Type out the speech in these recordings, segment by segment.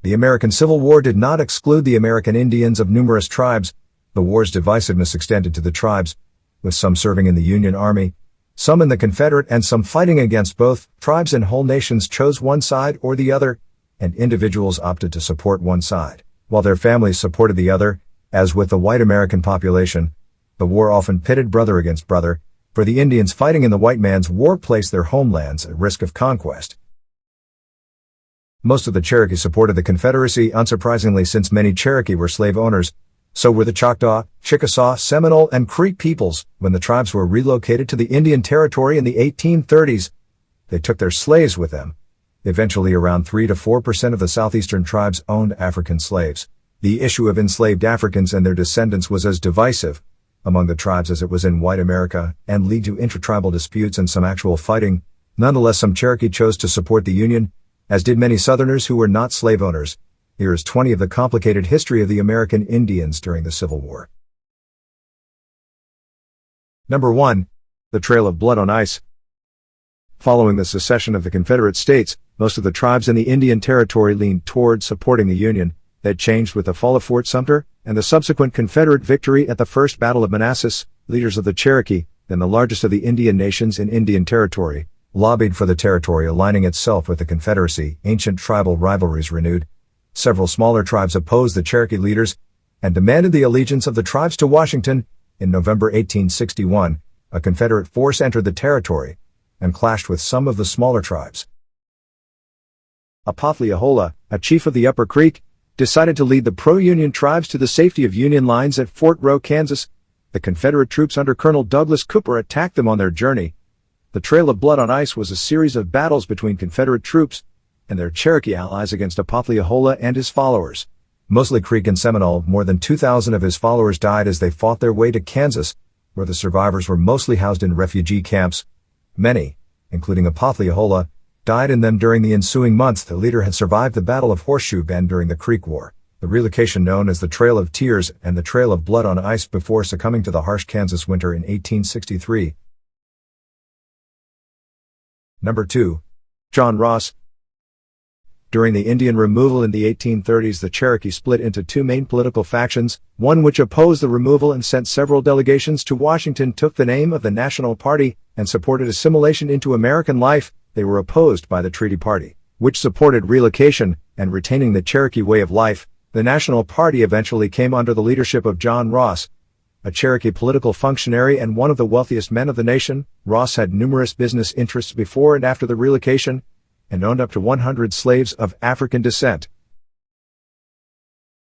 The American Civil War did not exclude the American Indians of numerous tribes. The war's divisiveness extended to the tribes, with some serving in the Union Army, some in the Confederate, and some fighting against both. Tribes and whole nations chose one side or the other, and individuals opted to support one side, while their families supported the other. As with the white American population, the war often pitted brother against brother, for the Indians fighting in the white man's war placed their homelands at risk of conquest. Most of the Cherokee supported the Confederacy, unsurprisingly, since many Cherokee were slave owners. So were the Choctaw, Chickasaw, Seminole, and Creek peoples. When the tribes were relocated to the Indian Territory in the 1830s, they took their slaves with them. Eventually, around 3 to 4% of the southeastern tribes owned African slaves. The issue of enslaved Africans and their descendants was as divisive among the tribes as it was in white America, and led to intertribal disputes and some actual fighting. Nonetheless, some Cherokee chose to support the Union, as did many Southerners who were not slave owners. Here is 20 of the complicated history of the American Indians during the Civil War. Number 1. The Trail of Blood on Ice. Following the secession of the Confederate States, most of the tribes in the Indian Territory leaned toward supporting the Union. That changed with the fall of Fort Sumter and the subsequent Confederate victory at the First Battle of Manassas. Leaders of the Cherokee, then the largest of the Indian nations in Indian Territory, lobbied for the territory aligning itself with the Confederacy. Ancient tribal rivalries renewed. Several smaller tribes opposed the Cherokee leaders and demanded the allegiance of the tribes to Washington. In November 1861, a Confederate force entered the territory and clashed with some of the smaller tribes. Apopleahola, a chief of the Upper Creek, decided to lead the pro-Union tribes to the safety of Union lines at Fort Row, Kansas. The Confederate troops under Colonel Douglas Cooper attacked them on their journey. The Trail of Blood on Ice was a series of battles between Confederate troops and their Cherokee allies against Apopleahola and his followers. Mostly Creek and Seminole, more than 2,000 of his followers died as they fought their way to Kansas, where the survivors were mostly housed in refugee camps. Many, including Apopleahola, died in them during the ensuing months. The leader had survived the Battle of Horseshoe Bend during the Creek War, the relocation known as the Trail of Tears and the Trail of Blood on Ice, before succumbing to the harsh Kansas winter in 1863. Number 2. John Ross. During the Indian removal in the 1830s, the Cherokee split into two main political factions. One which opposed the removal and sent several delegations to Washington took the name of the National Party and supported assimilation into American life. They were opposed by the Treaty Party, which supported relocation and retaining the Cherokee way of life. The National Party eventually came under the leadership of John Ross, a Cherokee political functionary and one of the wealthiest men of the nation. Ross had numerous business interests before and after the relocation, and owned up to 100 slaves of African descent.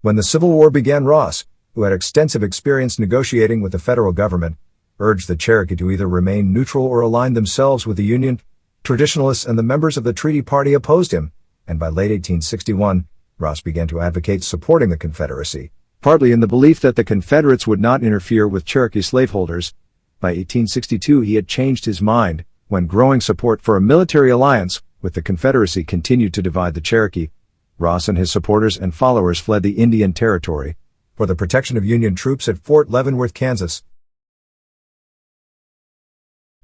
When the Civil War began, Ross, who had extensive experience negotiating with the federal government, urged the Cherokee to either remain neutral or align themselves with the Union. Traditionalists and the members of the Treaty Party opposed him, and by late 1861, Ross began to advocate supporting the Confederacy, partly in the belief that the Confederates would not interfere with Cherokee slaveholders. By 1862 he had changed his mind, when growing support for a military alliance with the Confederacy continued to divide the Cherokee. Ross and his supporters and followers fled the Indian Territory for the protection of Union troops at Fort Leavenworth, Kansas.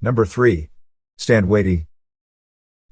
Number 3. Stand Watie.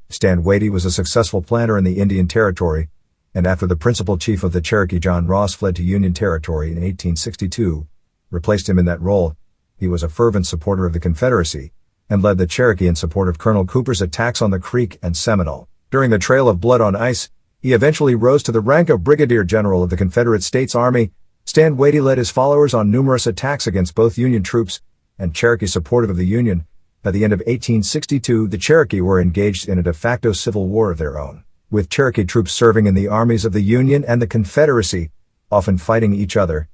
Stand Watie was a successful planter in the Indian Territory, and after the principal chief of the Cherokee, John Ross, fled to Union Territory in 1862, replaced him in that role. He was a fervent supporter of the Confederacy, and led the Cherokee in support of Colonel Cooper's attacks on the Creek and Seminole. During the Trail of Blood on Ice, he eventually rose to the rank of Brigadier General of the Confederate States Army. Stand Watie led his followers on numerous attacks against both Union troops and Cherokee supportive of the Union. By the end of 1862, the Cherokee were engaged in a de facto civil war of their own, with Cherokee troops serving in the armies of the Union and the Confederacy, often fighting each other.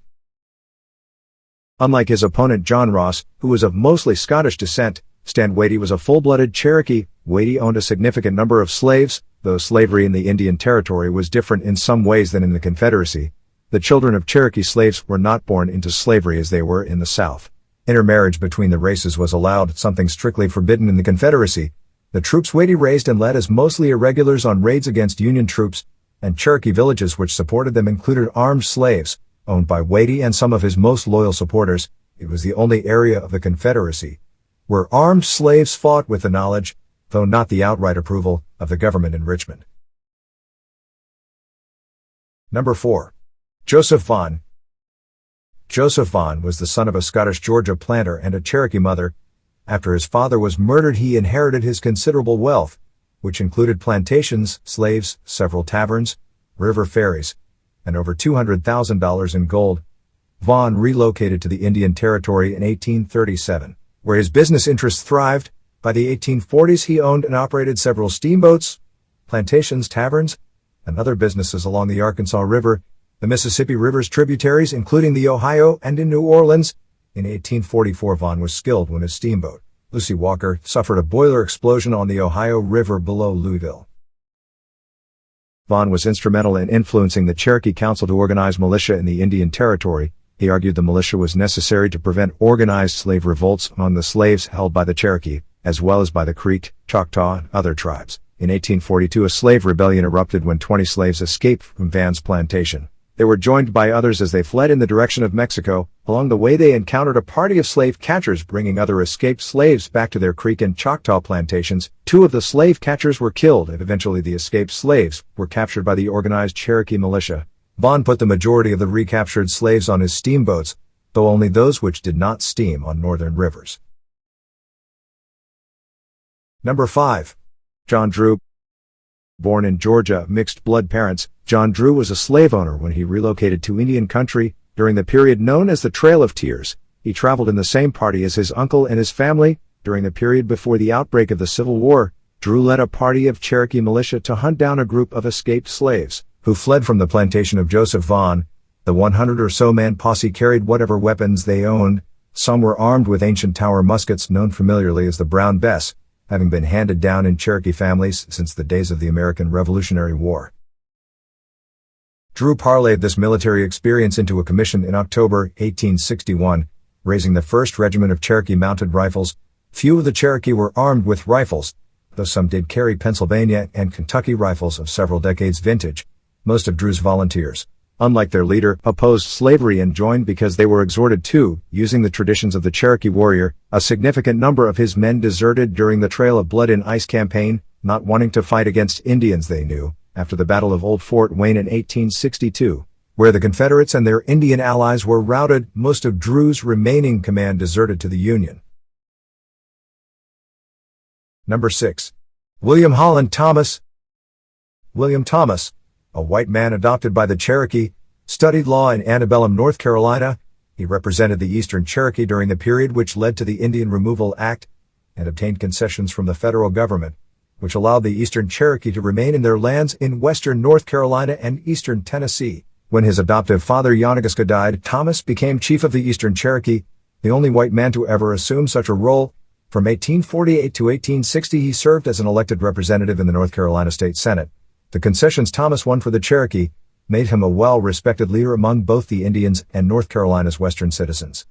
Unlike his opponent John Ross, who was of mostly Scottish descent, Stand Watie was a full-blooded Cherokee. Watie owned a significant number of slaves, though slavery in the Indian Territory was different in some ways than in the Confederacy. The children of Cherokee slaves were not born into slavery as they were in the South. Intermarriage between the races was allowed, something strictly forbidden in the Confederacy. The troops Watie raised and led as mostly irregulars on raids against Union troops, and Cherokee villages which supported them included armed slaves, owned by Watie and some of his most loyal supporters. It was the only area of the Confederacy where armed slaves fought with the knowledge, though not the outright approval, of the government in Richmond. Number 4. Joseph Vaughan. Joseph Vaughan was the son of a Scottish Georgia planter and a Cherokee mother. After his father was murdered, he inherited his considerable wealth, which included plantations, slaves, several taverns, river ferries, and over $200,000 in gold. Vaughan relocated to the Indian Territory in 1837, where his business interests thrived. By the 1840s, he owned and operated several steamboats, plantations, taverns, and other businesses along the Arkansas River, the Mississippi River's tributaries, including the Ohio, and in New Orleans. In 1844, Vaughan was skilled when his steamboat, Lucy Walker, suffered a boiler explosion on the Ohio River below Louisville. Vaughan was instrumental in influencing the Cherokee Council to organize militia in the Indian Territory. He argued the militia was necessary to prevent organized slave revolts among the slaves held by the Cherokee, as well as by the Creek, Choctaw, and other tribes. In 1842, a slave rebellion erupted when 20 slaves escaped from Vaughan's plantation. They were joined by others as they fled in the direction of Mexico. Along the way, they encountered a party of slave catchers bringing other escaped slaves back to their Creek and Choctaw plantations. 2 of the slave catchers were killed, and eventually the escaped slaves were captured by the organized Cherokee militia. Vaughan put the majority of the recaptured slaves on his steamboats, though only those which did not steam on northern rivers. Number 5. John Drew. Born in Georgia of mixed-blood parents, John Drew was a slave owner when he relocated to Indian country. During the period known as the Trail of Tears, he traveled in the same party as his uncle and his family. During the period before the outbreak of the Civil War, Drew led a party of Cherokee militia to hunt down a group of escaped slaves who fled from the plantation of Joseph Vaughan. The 100 or so man posse carried whatever weapons they owned. Some were armed with ancient Tower muskets known familiarly as the Brown Bess, having been handed down in Cherokee families since the days of the American Revolutionary War. Drew parlayed this military experience into a commission in October 1861, raising the 1st Regiment of Cherokee Mounted Rifles. Few of the Cherokee were armed with rifles, though some did carry Pennsylvania and Kentucky rifles of several decades vintage. Most of Drew's volunteers, unlike their leader, opposed slavery and joined because they were exhorted to, using the traditions of the Cherokee warrior. A significant number of his men deserted during the Trail of Blood and Ice campaign, not wanting to fight against Indians they knew, after the Battle of Old Fort Wayne in 1862, where the Confederates and their Indian allies were routed. Most of Drew's remaining command deserted to the Union. Number 6. William Holland Thomas. William Thomas, a white man adopted by the Cherokee, studied law in Antebellum, North Carolina. He represented the Eastern Cherokee during the period which led to the Indian Removal Act, and obtained concessions from the federal government, which allowed the Eastern Cherokee to remain in their lands in western North Carolina and eastern Tennessee. When his adoptive father Yonagaska died, Thomas became chief of the Eastern Cherokee, the only white man to ever assume such a role. From 1848 to 1860 he served as an elected representative in the North Carolina State Senate. The concessions Thomas won for the Cherokee made him a well-respected leader among both the Indians and North Carolina's western citizens.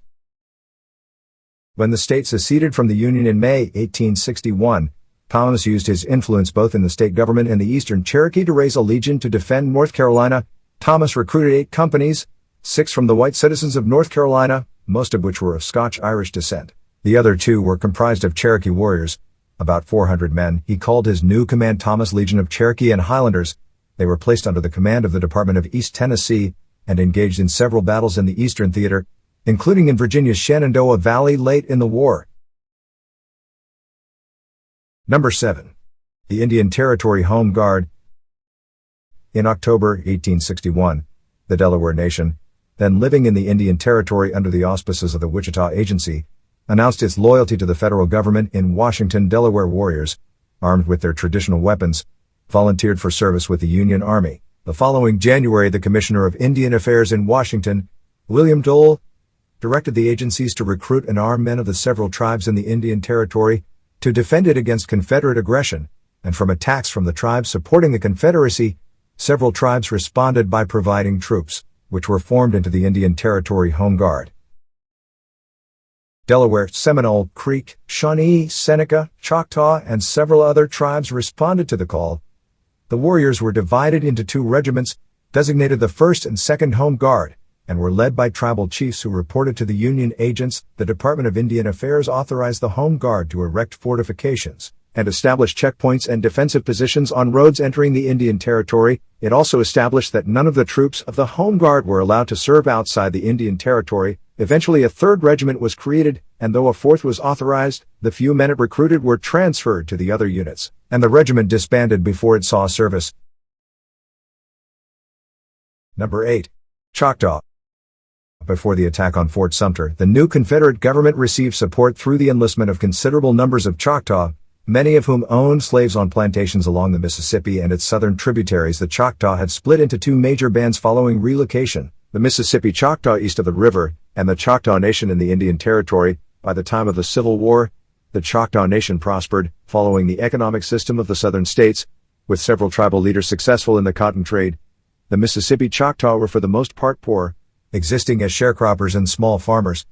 When the state seceded from the Union in May 1861, Thomas used his influence both in the state government and the Eastern Cherokee to raise a legion to defend North Carolina. Thomas recruited 8 companies, 6 from the white citizens of North Carolina, most of which were of Scotch-Irish descent. The other 2 were comprised of Cherokee warriors, about 400 men. He called his new command Thomas Legion of Cherokee and Highlanders. They were placed under the command of the Department of East Tennessee and engaged in several battles in the Eastern Theater, including in Virginia's Shenandoah Valley late in the war. Number 7. The Indian Territory Home Guard. In October 1861, the Delaware Nation, then living in the Indian Territory under the auspices of the Wichita Agency, announced its loyalty to the federal government. In Washington, Delaware warriors, armed with their traditional weapons, volunteered for service with the Union Army. The following January, the Commissioner of Indian Affairs in Washington, William Dole, directed the agencies to recruit and arm men of the several tribes in the Indian Territory to defend it against Confederate aggression and from attacks from the tribes supporting the Confederacy. Several tribes responded by providing troops, which were formed into the Indian Territory Home Guard. Delaware, Seminole, Creek, Shawnee, Seneca, Choctaw, and several other tribes responded to the call. The warriors were divided into 2 regiments, designated the 1st and 2nd Home Guard, and were led by tribal chiefs who reported to the Union agents. The Department of Indian Affairs authorized the Home Guard to erect fortifications and established checkpoints and defensive positions on roads entering the Indian Territory. It also established that none of the troops of the Home Guard were allowed to serve outside the Indian Territory. Eventually a 3rd regiment was created, and though a 4th was authorized, the few men it recruited were transferred to the other units, and the regiment disbanded before it saw service. Number 8. Choctaw. Before the attack on Fort Sumter, the new Confederate government received support through the enlistment of considerable numbers of Choctaw, many of whom owned slaves on plantations along the Mississippi and its southern tributaries. The Choctaw had split into 2 major bands following relocation, the Mississippi Choctaw east of the river, and the Choctaw Nation in the Indian Territory. By the time of the Civil War, the Choctaw Nation prospered, following the economic system of the southern states, with several tribal leaders successful in the cotton trade. The Mississippi Choctaw were for the most part poor, existing as sharecroppers and small farmers.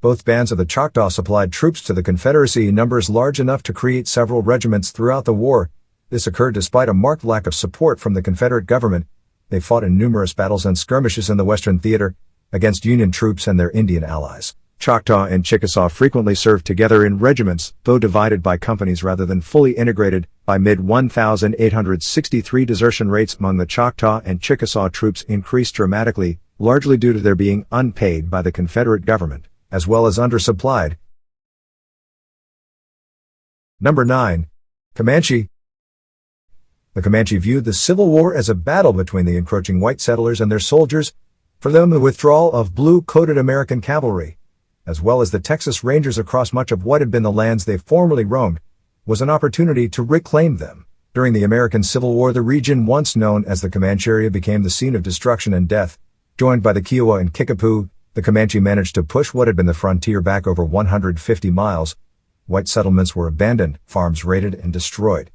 Both bands of the Choctaw supplied troops to the Confederacy in numbers large enough to create several regiments throughout the war. This occurred despite a marked lack of support from the Confederate government. They fought in numerous battles and skirmishes in the Western Theater, against Union troops and their Indian allies. Choctaw and Chickasaw frequently served together in regiments, though divided by companies rather than fully integrated. By mid-1863, desertion rates among the Choctaw and Chickasaw troops increased dramatically, largely due to their being unpaid by the Confederate government, as well as undersupplied. Number 9. Comanche. The Comanche viewed the Civil War as a battle between the encroaching white settlers and their soldiers. For them, the withdrawal of blue-coated American cavalry, as well as the Texas Rangers across much of what had been the lands they formerly roamed, was an opportunity to reclaim them. During the American Civil War, the region once known as the Comanche area became the scene of destruction and death. Joined by the Kiowa and Kickapoo, the Comanche managed to push what had been the frontier back over 150 miles. White settlements were abandoned, farms raided and destroyed.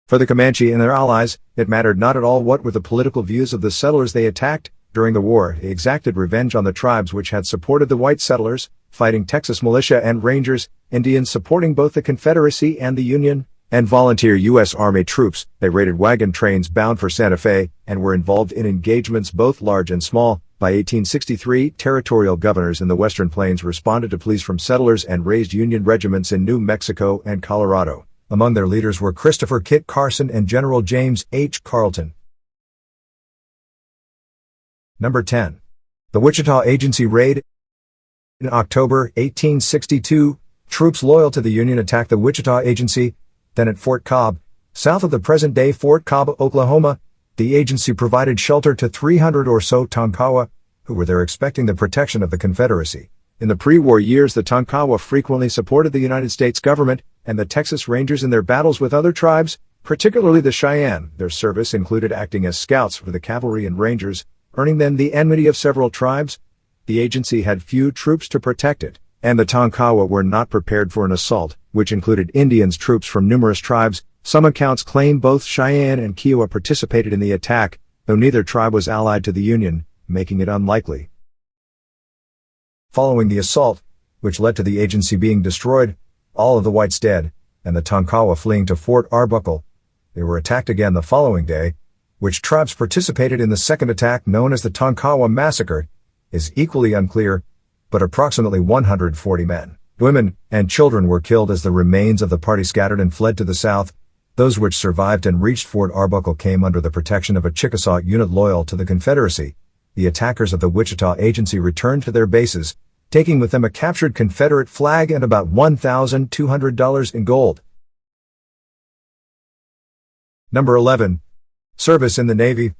For the Comanche and their allies, it mattered not at all what were the political views of the settlers they attacked. During the war, they exacted revenge on the tribes which had supported the white settlers, fighting Texas militia and Rangers, Indians supporting both the Confederacy and the Union, and volunteer U.S. Army troops. They raided wagon trains bound for Santa Fe, and were involved in engagements both large and small. By 1863, territorial governors in the Western Plains responded to pleas from settlers and raised Union regiments in New Mexico and Colorado. Among their leaders were Christopher Kit Carson and General James H. Carleton. Number 10. The Wichita Agency Raid. In October 1862, troops loyal to the Union attacked the Wichita Agency, then at Fort Cobb, south of the present-day Fort Cobb, Oklahoma. The agency provided shelter to 300 or so Tonkawa, who were there expecting the protection of the Confederacy. In the pre-war years, the Tonkawa frequently supported the United States government and the Texas Rangers in their battles with other tribes, particularly the Cheyenne. Their service included acting as scouts for the cavalry and Rangers, earning them the enmity of several tribes. The agency had few troops to protect it, and the Tonkawa were not prepared for an assault, which included Indians troops from numerous tribes. Some accounts claim both Cheyenne and Kiowa participated in the attack, though neither tribe was allied to the Union, making it unlikely. Following the assault, which led to the agency being destroyed, all of the whites dead, and the Tonkawa fleeing to Fort Arbuckle, they were attacked again the following day. Which tribes participated in the second attack, known as the Tonkawa Massacre, is equally unclear, but approximately 140 men, women, and children were killed as the remains of the party scattered and fled to the south. Those which survived and reached Fort Arbuckle came under the protection of a Chickasaw unit loyal to the Confederacy. The attackers of the Wichita Agency returned to their bases, taking with them a captured Confederate flag and about $1,200 in gold. Number 11. Service in the Navy.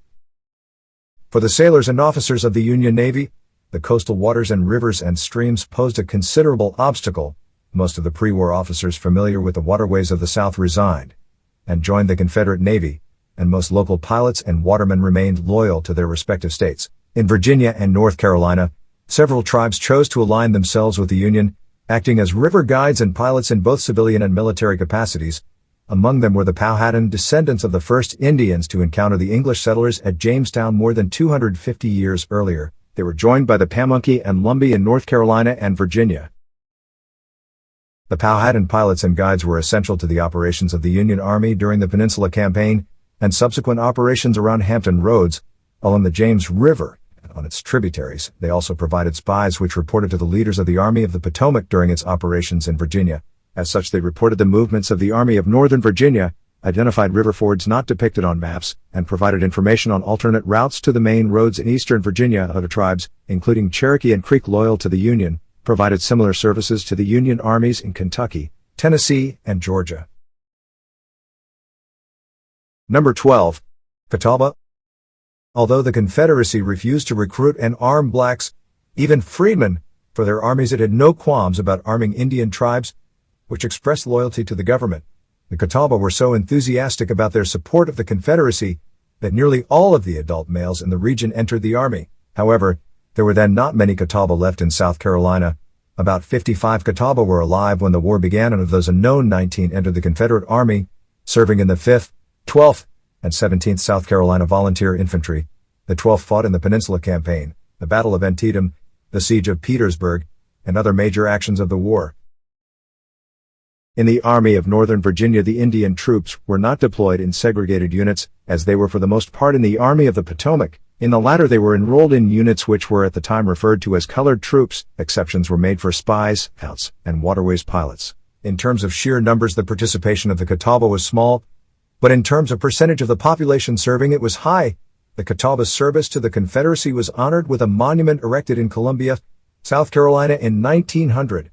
For the sailors and officers of the Union Navy, the coastal waters and rivers and streams posed a considerable obstacle. Most of the pre-war officers familiar with the waterways of the South resigned and joined the Confederate Navy, and most local pilots and watermen remained loyal to their respective states. In Virginia and North Carolina, several tribes chose to align themselves with the Union, acting as river guides and pilots in both civilian and military capacities. Among them were the Powhatan, descendants of the first Indians to encounter the English settlers at Jamestown more than 250 years earlier. They were joined by the Pamunkey and Lumbee in North Carolina and Virginia. The Powhatan pilots and guides were essential to the operations of the Union Army during the Peninsula Campaign and subsequent operations around Hampton Roads, along the James River, and on its tributaries. They also provided spies which reported to the leaders of the Army of the Potomac during its operations in Virginia. As such, they reported the movements of the Army of Northern Virginia, identified river fords not depicted on maps, and provided information on alternate routes to the main roads in eastern Virginia. Other tribes, including Cherokee and Creek loyal to the Union, provided similar services to the Union armies in Kentucky, Tennessee, and Georgia. Number 12. Catawba. Although the Confederacy refused to recruit and arm blacks, even freedmen, for their armies, it had no qualms about arming Indian tribes, which expressed loyalty to the government. The Catawba were so enthusiastic about their support of the Confederacy that nearly all of the adult males in the region entered the army. However, there were then not many Catawba left in South Carolina. About 55 Catawba were alive when the war began, and of those unknown, 19 entered the Confederate Army, serving in the 5th, 12th, and 17th South Carolina Volunteer Infantry. The 12th fought in the Peninsula Campaign, the Battle of Antietam, the Siege of Petersburg, and other major actions of the war. In the Army of Northern Virginia, the Indian troops were not deployed in segregated units, as they were for the most part in the Army of the Potomac. In the latter, they were enrolled in units which were at the time referred to as colored troops. Exceptions were made for spies, scouts, and waterways pilots. In terms of sheer numbers, the participation of the Catawba was small, but in terms of percentage of the population serving, it was high. The Catawba's service to the Confederacy was honored with a monument erected in Columbia, South Carolina in 1900.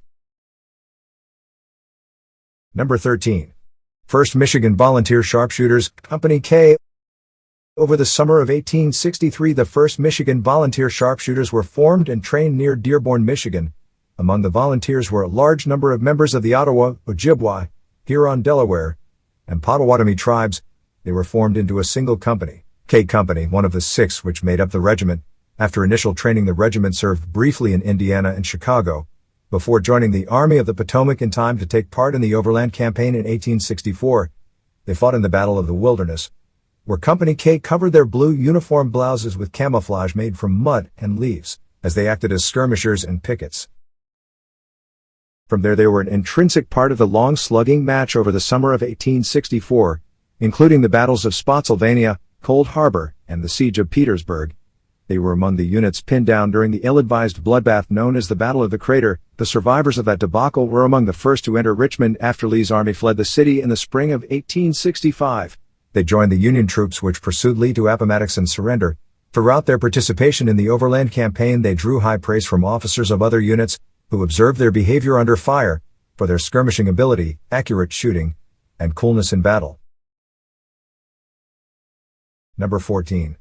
Number 13. 1st Michigan Volunteer Sharpshooters, Company K. Over the summer of 1863, the 1st Michigan Volunteer Sharpshooters were formed and trained near Dearborn, Michigan. Among the volunteers were a large number of members of the Ottawa, Ojibwa, Huron, Delaware, and Potawatomi tribes. They were formed into a single company, K Company, one of the 6 which made up the regiment. After initial training, the regiment served briefly in Indiana and Chicago, before joining the Army of the Potomac in time to take part in the Overland Campaign in 1864. They fought in the Battle of the Wilderness, where Company K covered their blue uniform blouses with camouflage made from mud and leaves, as they acted as skirmishers and pickets. From there, they were an intrinsic part of the long slugging match over the summer of 1864, including the battles of Spotsylvania, Cold Harbor, and the Siege of Petersburg. They were among the units pinned down during the ill-advised bloodbath known as the Battle of the Crater. The survivors of that debacle were among the first to enter Richmond after Lee's army fled the city in the spring of 1865. They joined the Union troops which pursued Lee to Appomattox and surrender. Throughout their participation in the Overland Campaign, they drew high praise from officers of other units, who observed their behavior under fire, for their skirmishing ability, accurate shooting, and coolness in battle. Number 14.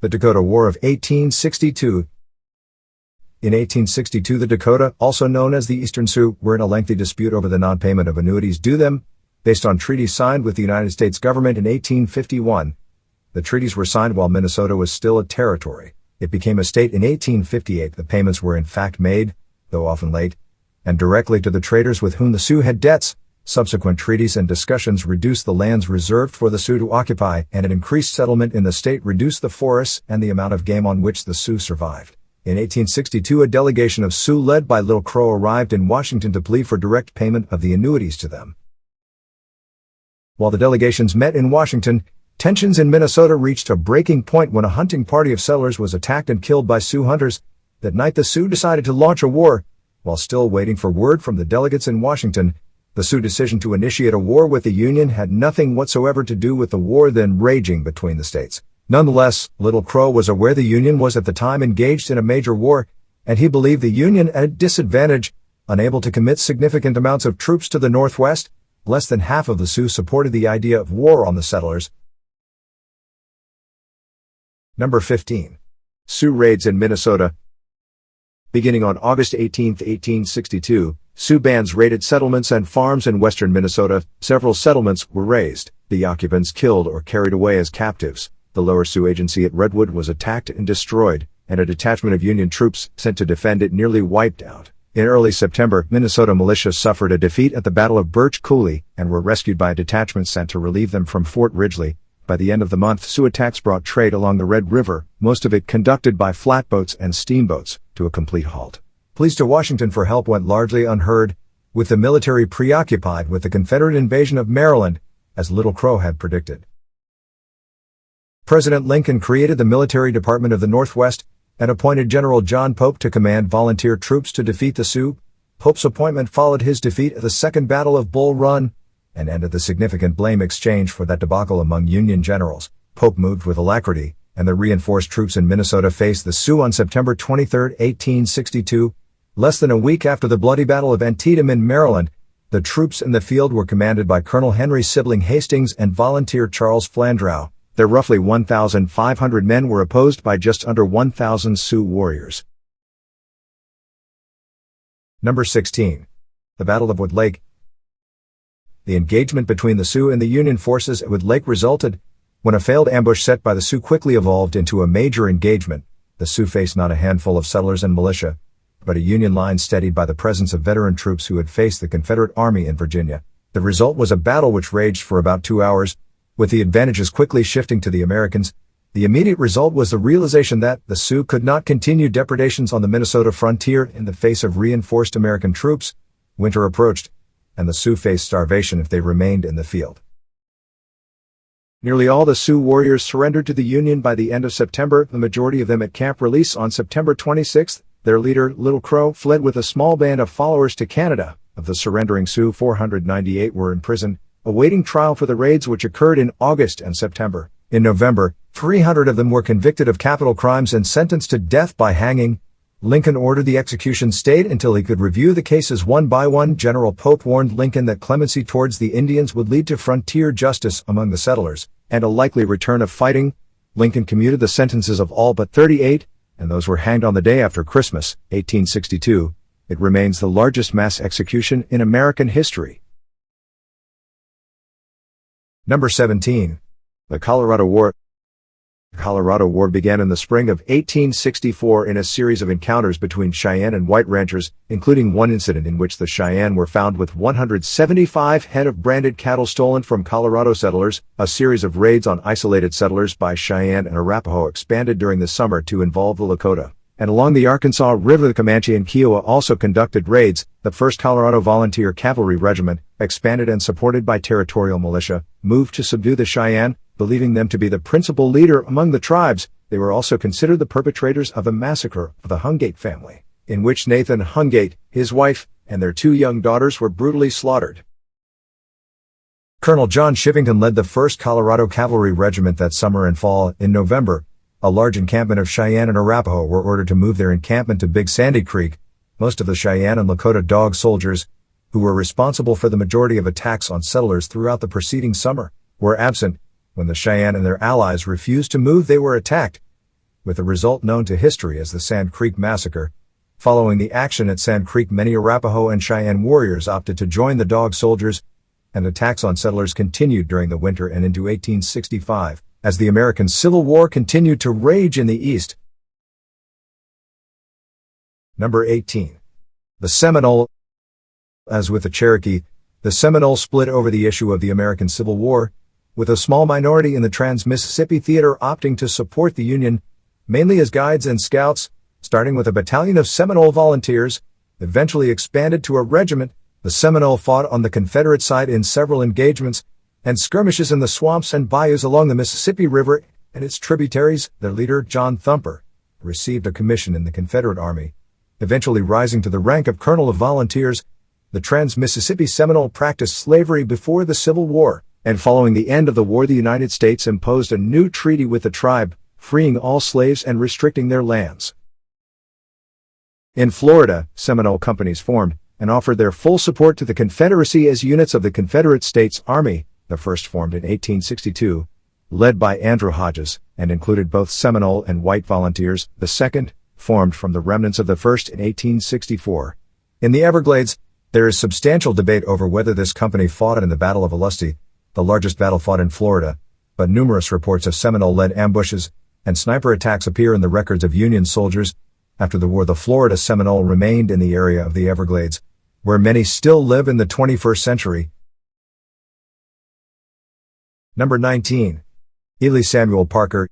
The Dakota War of 1862. In 1862, the Dakota, also known as the Eastern Sioux, were in a lengthy dispute over the non-payment of annuities due them, based on treaties signed with the United States government in 1851. The treaties were signed while Minnesota was still a territory. It became a state in 1858. The payments were in fact made, though often late, and directly to the traders with whom the Sioux had debts. Subsequent treaties and discussions reduced the lands reserved for the Sioux to occupy, and an increased settlement in the state reduced the forests and the amount of game on which the Sioux survived. In 1862, a delegation of Sioux led by Little Crow arrived in Washington to plead for direct payment of the annuities to them. While the delegations met in Washington, tensions in Minnesota reached a breaking point when a hunting party of settlers was attacked and killed by Sioux hunters. That night, the Sioux decided to launch a war. While still waiting for word from the delegates in Washington, the Sioux decision to initiate a war with the Union had nothing whatsoever to do with the war then raging between the states. Nonetheless, Little Crow was aware the Union was at the time engaged in a major war, and he believed the Union at a disadvantage, unable to commit significant amounts of troops to the Northwest. Less than half of the Sioux supported the idea of war on the settlers. Number 15. Sioux raids in Minnesota. Beginning on August 18, 1862, Sioux bands raided settlements and farms in western Minnesota. Several settlements were razed, the occupants killed or carried away as captives. The Lower Sioux Agency at Redwood was attacked and destroyed, and a detachment of Union troops sent to defend it nearly wiped out. In early September, Minnesota militia suffered a defeat at the Battle of Birch Coulee and were rescued by a detachment sent to relieve them from Fort Ridgely. By the end of the month, Sioux attacks brought trade along the Red River, most of it conducted by flatboats and steamboats, to a complete halt. Pleas to Washington for help went largely unheard, with the military preoccupied with the Confederate invasion of Maryland, as Little Crow had predicted. President Lincoln created the Military Department of the Northwest, and appointed General John Pope to command volunteer troops to defeat the Sioux. Pope's appointment followed his defeat at the Second Battle of Bull Run, and ended the significant blame exchange for that debacle among Union generals. Pope moved with alacrity, and the reinforced troops in Minnesota faced the Sioux on September 23, 1862. Less than a week after the bloody Battle of Antietam in Maryland, the troops in the field were commanded by Colonel Henry Sibling Hastings and volunteer Charles Flandreau. Their roughly 1,500 men were opposed by just under 1,000 Sioux warriors. Number 16. The Battle of Wood Lake. The engagement between the Sioux and the Union forces at Wood Lake resulted when a failed ambush set by the Sioux quickly evolved into a major engagement. The Sioux faced not a handful of settlers and militia, but a Union line steadied by the presence of veteran troops who had faced the Confederate Army in Virginia. The result was a battle which raged for about 2 hours, with the advantages quickly shifting to the Americans. The immediate result was the realization that the Sioux could not continue depredations on the Minnesota frontier in the face of reinforced American troops. Winter approached, and the Sioux faced starvation if they remained in the field. Nearly all the Sioux warriors surrendered to the Union by the end of September, the majority of them at Camp Release on September 26. Their leader, Little Crow, fled with a small band of followers to Canada. Of the surrendering Sioux, 498 were in prison, awaiting trial for the raids which occurred in August and September. In November, 300 of them were convicted of capital crimes and sentenced to death by hanging. Lincoln ordered the execution stayed until he could review the cases one by one. General Pope warned Lincoln that clemency towards the Indians would lead to frontier justice among the settlers, and a likely return of fighting. Lincoln commuted the sentences of all but 38, and those were hanged on the day after Christmas, 1862. It remains the largest mass execution in American history. Number 17. The Colorado War. The Colorado War began in the spring of 1864 in a series of encounters between Cheyenne and white ranchers, including one incident in which the Cheyenne were found with 175 head of branded cattle stolen from Colorado settlers. A series of raids on isolated settlers by Cheyenne and Arapaho expanded during the summer to involve the Lakota. And along the Arkansas River, the Comanche and Kiowa also conducted raids. The 1st Colorado Volunteer Cavalry Regiment, expanded and supported by territorial militia, moved to subdue the Cheyenne, believing them to be the principal leader among the tribes. They were also considered the perpetrators of a massacre of the Hungate family, in which Nathan Hungate, his wife, and their 2 young daughters were brutally slaughtered. Colonel John Shivington led the 1st Colorado Cavalry Regiment that summer and fall. In November, a large encampment of Cheyenne and Arapaho were ordered to move their encampment to Big Sandy Creek. Most of the Cheyenne and Lakota Dog soldiers, who were responsible for the majority of attacks on settlers throughout the preceding summer, were absent. When the Cheyenne and their allies refused to move, they were attacked, with the result known to history as the Sand Creek Massacre. Following the action at Sand Creek, many Arapaho and Cheyenne warriors opted to join the Dog soldiers, and attacks on settlers continued during the winter and into 1865, as the American Civil War continued to rage in the East. Number 18. The Seminole. As with the Cherokee, the Seminole split over the issue of the American Civil War, with a small minority in the Trans-Mississippi Theater opting to support the Union, mainly as guides and scouts, starting with a battalion of Seminole volunteers, eventually expanded to a regiment. The Seminole fought on the Confederate side in several engagements and skirmishes in the swamps and bayous along the Mississippi River and its tributaries. Their leader, John Thumper, received a commission in the Confederate Army, eventually rising to the rank of Colonel of Volunteers. The Trans-Mississippi Seminole practiced slavery before the Civil War, and following the end of the war, the United States imposed a new treaty with the tribe, freeing all slaves and restricting their lands. In Florida, Seminole companies formed and offered their full support to the Confederacy as units of the Confederate States Army. The first formed in 1862, led by Andrew Hodges, and included both Seminole and white volunteers. The second, formed from the remnants of the first in 1864. In the Everglades, there is substantial debate over whether this company fought in the Battle of Olustee, the largest battle fought in Florida, but numerous reports of Seminole-led ambushes and sniper attacks appear in the records of Union soldiers. After the war, the Florida Seminole remained in the area of the Everglades, where many still live in the 21st century. Number 19. Ely Samuel Parker.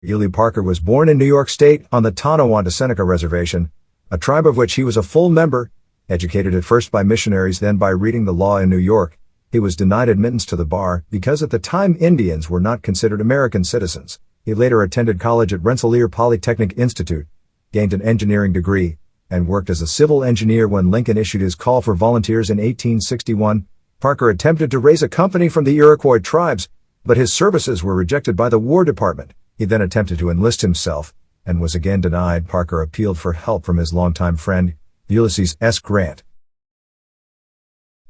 Ely Parker was born in New York State on the Tonawanda Seneca Reservation, a tribe of which he was a full member. Educated at first by missionaries, then by reading the law in New York, he was denied admittance to the bar because at the time Indians were not considered American citizens. He later attended college at Rensselaer Polytechnic Institute, gained an engineering degree, and worked as a civil engineer when Lincoln issued his call for volunteers in 1861. Parker attempted to raise a company from the Iroquois tribes, but his services were rejected by the War Department. He then attempted to enlist himself, and was again denied. Parker appealed for help from his longtime friend, Ulysses S. Grant.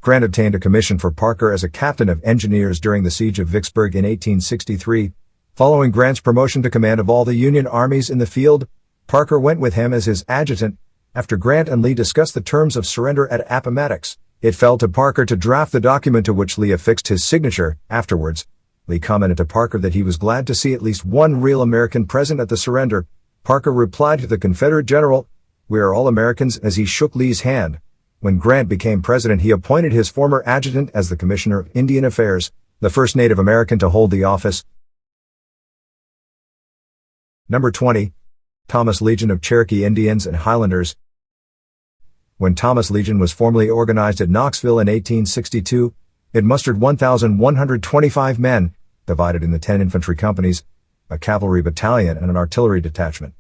Grant obtained a commission for Parker as a captain of engineers during the siege of Vicksburg in 1863. Following Grant's promotion to command of all the Union armies in the field, Parker went with him as his adjutant. After Grant and Lee discussed the terms of surrender at Appomattox, it fell to Parker to draft the document to which Lee affixed his signature. Afterwards, Lee commented to Parker that he was glad to see at least one real American present at the surrender. Parker replied to the Confederate general, "We are all Americans," as he shook Lee's hand. When Grant became president, he appointed his former adjutant as the Commissioner of Indian Affairs, the first Native American to hold the office. Number 20. Thomas Legion of Cherokee Indians and Highlanders. When Thomas Legion was formally organized at Knoxville in 1862, it mustered 1,125 men, divided into 10 infantry companies, a cavalry battalion, and an artillery detachment.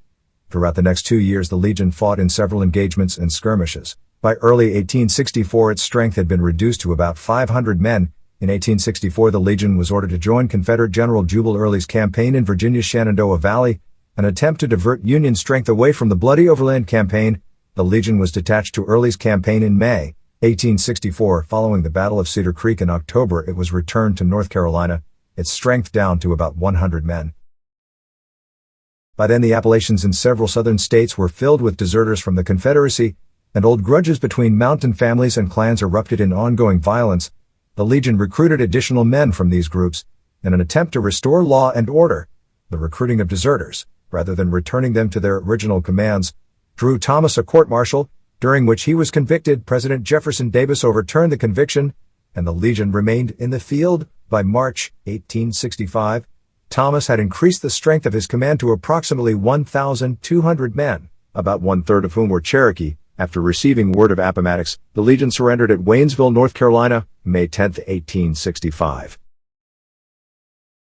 Throughout the next 2 years, the Legion fought in several engagements and skirmishes. By early 1864, its strength had been reduced to about 500 men. In 1864, the Legion was ordered to join Confederate General Jubal Early's campaign in Virginia's Shenandoah Valley, an attempt to divert Union strength away from the bloody Overland Campaign. The Legion was detached to Early's campaign in May 1864. Following the Battle of Cedar Creek in October, it was returned to North Carolina, its strength down to about 100 men. By then, the Appalachians in several southern states were filled with deserters from the Confederacy, and old grudges between mountain families and clans erupted in ongoing violence. The Legion recruited additional men from these groups in an attempt to restore law and order. The recruiting of deserters, rather than returning them to their original commands, drew Thomas a court-martial, during which he was convicted. President Jefferson Davis overturned the conviction, and the Legion remained in the field. By March 1865, Thomas had increased the strength of his command to approximately 1,200 men, about one-third of whom were Cherokee. After receiving word of Appomattox, the Legion surrendered at Waynesville, North Carolina, May 10, 1865.